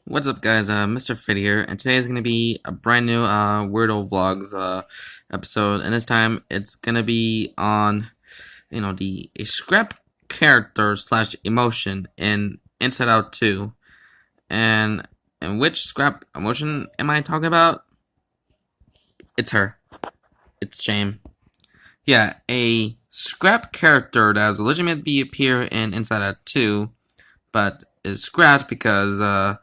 What's up, guys? Mr. Fit here, and today is gonna be a brand new Weirdo Vlogs episode, and this time it's gonna be on, the a scrap character slash emotion in Inside Out 2, and which scrap emotion am I talking about? It's her. It's Shame. Yeah, a scrap character that has legitimately appear in Inside Out 2, but is scrapped because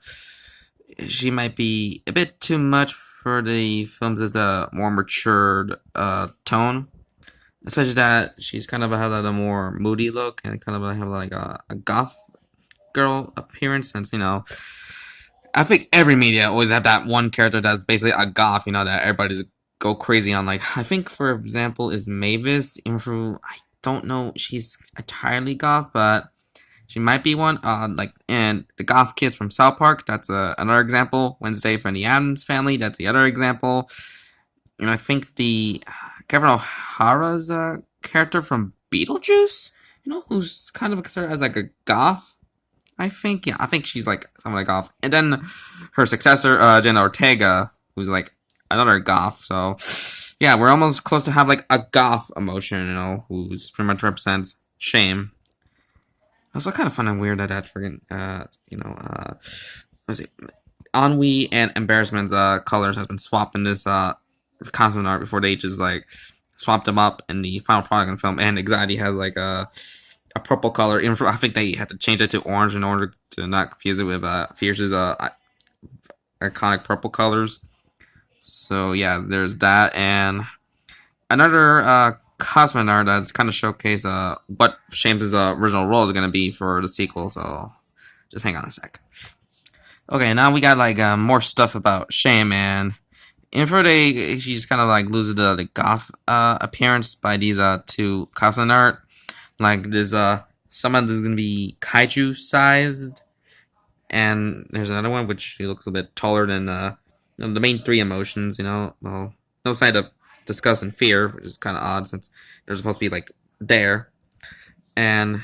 she might be a bit too much for the films as a more matured tone. Especially that she's kind of have like a more moody look and kind of have like a goth girl appearance. Since I think every media always have that one character that's basically a goth. That everybody's go crazy on. Like I think, for example, is Mavis. I don't know, she's entirely goth, but she might be one. And the goth kids from South Park. That's another example. Wednesday from the Addams Family. That's the other example. I think the Kevin O'Hara's character from Beetlejuice. Who's kind of considered as like a goth. I think, yeah, I think she's like someone like goth. And then her successor, Jenna Ortega, who's like another goth. So yeah, we're almost close to have like a goth emotion. Who's pretty much represents shame. Also, kind of fun and weird that freaking, let's see, ennui and embarrassment's colors has been swapped in this concept art before they just like swapped them up in the final product in the film. And anxiety has like a purple color. I think they had to change it to orange in order to not confuse it with Fierce's iconic purple colors. So yeah, there's that, and another cosmic art that's kind of showcase what Shame's original role is going to be for the sequel. So just hang on a sec. Okay, now we got like more stuff about Shame, and in for she's kind of like loses the goth appearance by these two cosmic art. Like there's someone that's gonna be kaiju sized, and there's another one which she looks a bit taller than the main three emotions. Well, no sign of disgust and fear, which is kind of odd since they're supposed to be like there, and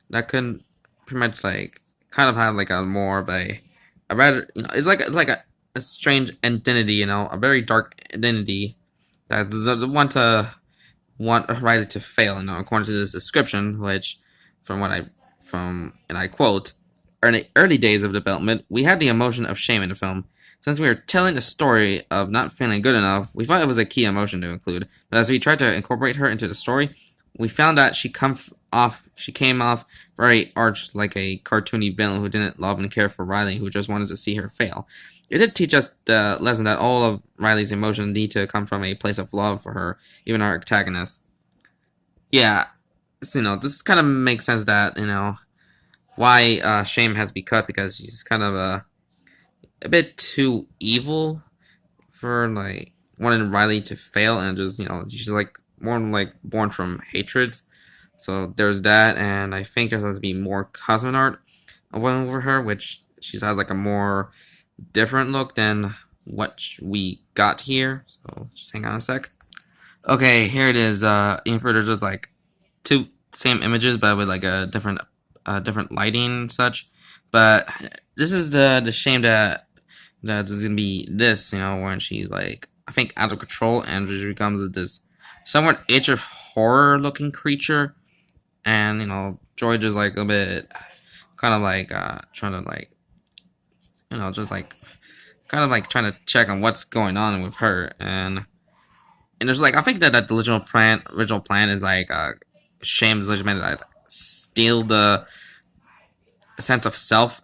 that could pretty much like kind of have like a more of a rather it's like a strange identity, a very dark identity that doesn't want Riley to fail. According to this description, which and I quote, in the early days of development, we had the emotion of shame in the film. Since we were telling a story of not feeling good enough, we thought it was a key emotion to include. But as we tried to incorporate her into the story, we found that she came off very arch, like a cartoony villain who didn't love and care for Riley, who just wanted to see her fail. It did teach us the lesson that all of Riley's emotions need to come from a place of love for her, even our antagonist. Yeah, so, this kind of makes sense that, why Shame has to be cut, because she's kind of a bit too evil for like wanting Riley to fail, and just she's like more like born from hatred. So there's that, and I think there has to be more cosmic art over her, which she has like a more different look than what we got here. So just hang on a sec. Okay, here it is. There's just like two same images, but with like a different lighting and such. But this is the shame that is gonna be this, when she's like, I think, out of control, and she becomes this somewhat age of horror looking creature, and George is like a bit kind of like trying to like just like kind of like trying to check on what's going on with her, and there's like, I think that the original plan is like Shame's legitimate like steal the sense of self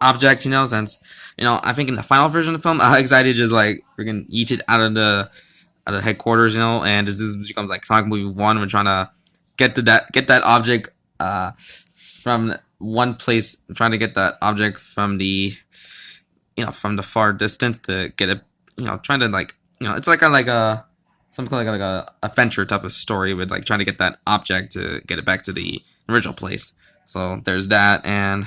object, since I think in the final version of the film, anxiety just like freaking yeeted out of headquarters, and this becomes like Sonic Movie 1. We're trying to get that object from one place, trying to get that object from the from the far distance to get it, trying to like, it's like a something like a adventure type of story with like trying to get that object to get it back to the original place. So there's that, and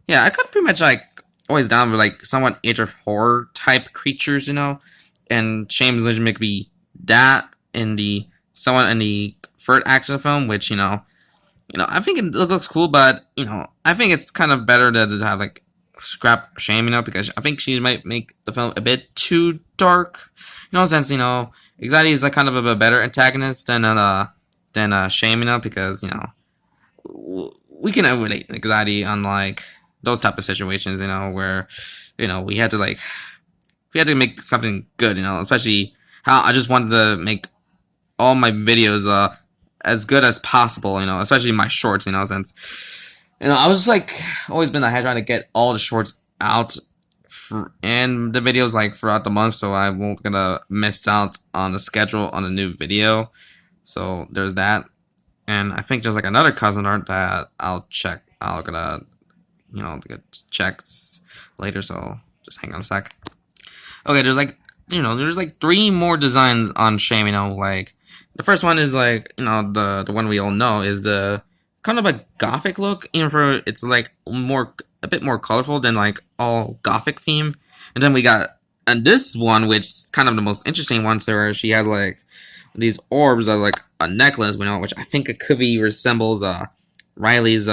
yeah, I could pretty much like always down with like somewhat age of horror type creatures, and Shame's Legend could be that in the somewhat in the third action film, which I think it looks cool, but I think it's kind of better to have like scrap Shame, because I think she might make the film a bit too dark. Since Anxiety is like kind of a better antagonist than Shame, because we can relate Anxiety on like those type of situations, where we had to make something good, especially how I just wanted to make all my videos as good as possible, especially my shorts, since I was just like always been ahead trying to get all the shorts out and the videos like throughout the month, so I won't gonna miss out on the schedule on a new video. So there's that, and I think there's like another cousin art that I'll check. I'll gonna get checked later. So just hang on a sec. Okay, there's like 3 more designs on Shame. Like the first one is like the one we all know is the kind of a gothic look, for it's like a bit more colorful than like all gothic theme. And then we got this one, which is kind of the most interesting one, so where she has like these orbs are like a necklace, which I think it could be resembles Riley's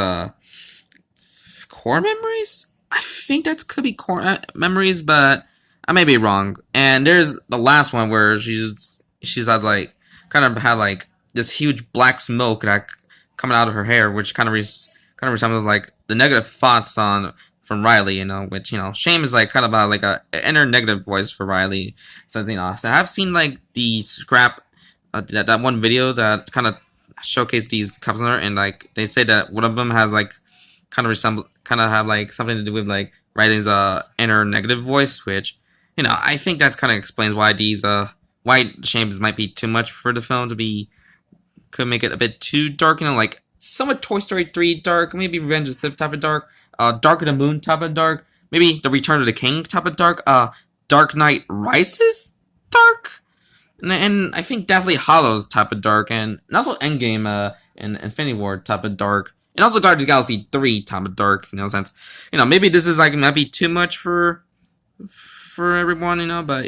core memories. I think that could be core memories, but I may be wrong. And there's the last one where she's had like kind of had like this huge black smoke that coming out of her hair, which kind of resembles like the negative thoughts from Riley, which Shame is like kind of like a inner negative voice for Riley. So so I've seen like the scrap that one video that kind of showcased these cups in there, and like they say that one of them has like kind of have like something to do with like Riley's inner negative voice, which I think that kind of explains why these why Shames might be too much for the film to be. Could make it a bit too dark, like somewhat Toy Story 3 dark, maybe Revenge of the Sith type of dark, Dark of the Moon type of dark, maybe The Return of the King type of dark, Dark Knight Rises dark, and I think Deathly Hallows type of dark, and also Endgame and Infinity War type of dark, and also Guardians of the Galaxy 3 type of dark, since maybe this is like might be too much for everyone, but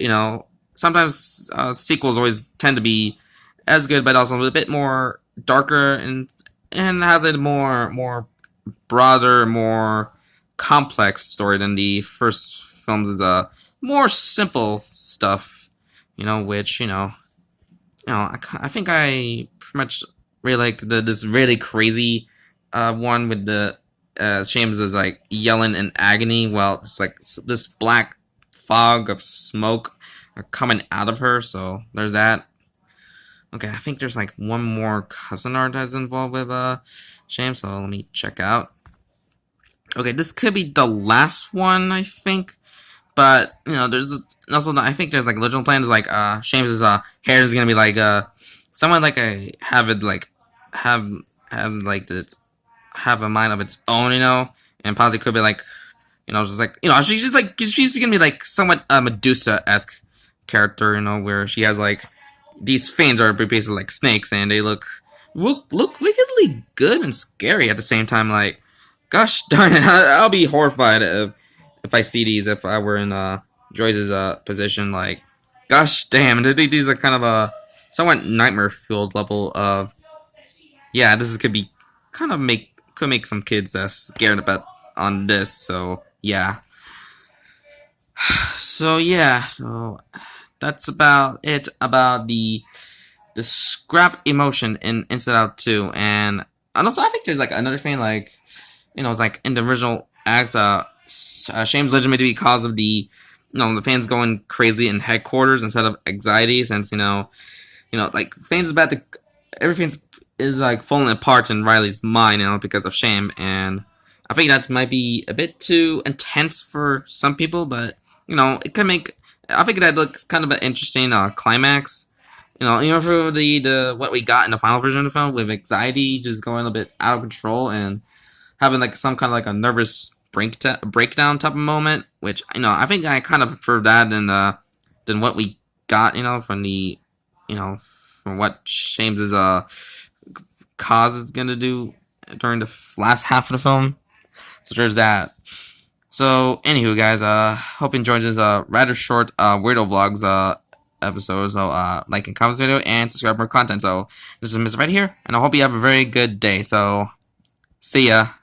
sometimes sequels always tend to be as good, but also a bit more darker and have a more broader, more complex story than the first films. Is more simple stuff, which I think I pretty much really like this really crazy one with the Shames is like yelling in agony while it's like this black fog of smoke coming out of her. So there's that. Okay, I think there's like one more cousin art that's involved with Shame, so let me check out. Okay, this could be the last one, I think, but there's also I think there's like original plans like Shame's hair is gonna be like someone like have a mind of its own, and possibly could be like just like she's gonna be like somewhat Medusa-esque character, where she has like these fins are basically like snakes, and they look wickedly good and scary at the same time. Like, gosh darn it, I'll be horrified if I see these. If I were in Joyce's position, like, gosh damn, these are kind of a somewhat nightmare-filled level of. Yeah, this could be kind of could make some kids scared about on this. So yeah. So that's about it about the scrap emotion in Inside Out 2, and also I think there's like another thing, like it's like in the original act, Shame's legitimately because of the the fans going crazy in headquarters instead of Anxiety, since like fans about everything is like falling apart in Riley's mind, because of Shame, and I think that might be a bit too intense for some people, but it could make. I think that looks kind of an interesting climax. For the what we got in the final version of the film with Anxiety just going a bit out of control and having like some kind of like a nervous breakdown type of moment, which I think I kind of prefer that than what we got from the from what Shames' cause is gonna do during the last half of the film. So there's that. So, anywho, guys, hope you enjoyed this rather short Weirdo Vlogs episode. So, like and comment this video and subscribe for more content. So, this is Mr. right here, and I hope you have a very good day. So, see ya.